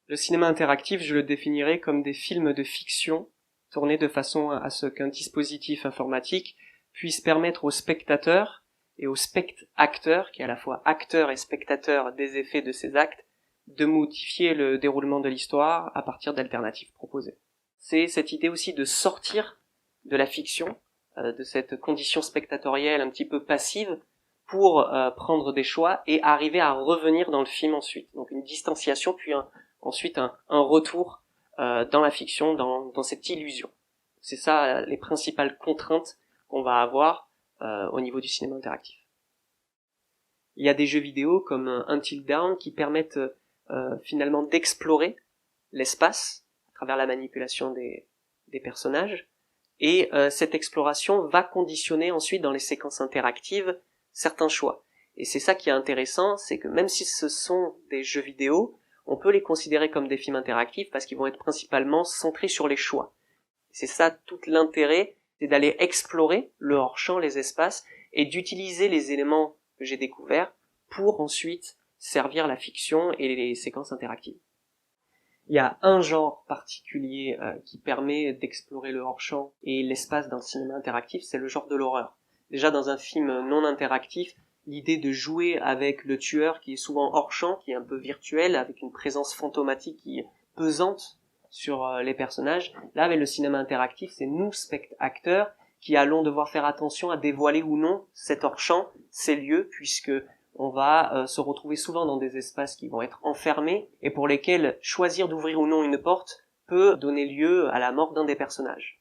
Le cinéma interactif, je le définirais comme des films de fiction tournés de façon à ce qu'un dispositif informatique puisse permettre aux spectateurs et aux spectateurs, qui est à la fois acteur et spectateur des effets de ces actes, de modifier le déroulement de l'histoire à partir d'alternatives proposées. C'est cette idée aussi de sortir de la fiction, de cette condition spectatorielle un petit peu passive, pour prendre des choix et arriver à revenir dans le film ensuite. Donc une distanciation, puis ensuite un retour dans la fiction, dans cette illusion. C'est ça les principales contraintes qu'on va avoir au niveau du cinéma interactif. Il y a des jeux vidéo comme Until Dawn qui permettent finalement d'explorer l'espace à travers la manipulation des personnages, et cette exploration va conditionner ensuite dans les séquences interactives certains choix. Et c'est ça qui est intéressant, c'est que même si ce sont des jeux vidéo, on peut les considérer comme des films interactifs parce qu'ils vont être principalement centrés sur les choix. C'est ça tout l'intérêt, c'est d'aller explorer le hors-champ, les espaces, et d'utiliser les éléments que j'ai découverts pour ensuite servir la fiction et les séquences interactives. Il y a un genre particulier qui permet d'explorer le hors-champ et l'espace dans le cinéma interactif, c'est le genre de l'horreur. Déjà dans un film non interactif, l'idée de jouer avec le tueur qui est souvent hors-champ, qui est un peu virtuel, avec une présence fantomatique qui est pesante sur les personnages. Là, avec le cinéma interactif, c'est nous, spectateurs, qui allons devoir faire attention à dévoiler ou non cet hors-champ, ces lieux, puisque on va se retrouver souvent dans des espaces qui vont être enfermés et pour lesquels choisir d'ouvrir ou non une porte peut donner lieu à la mort d'un des personnages.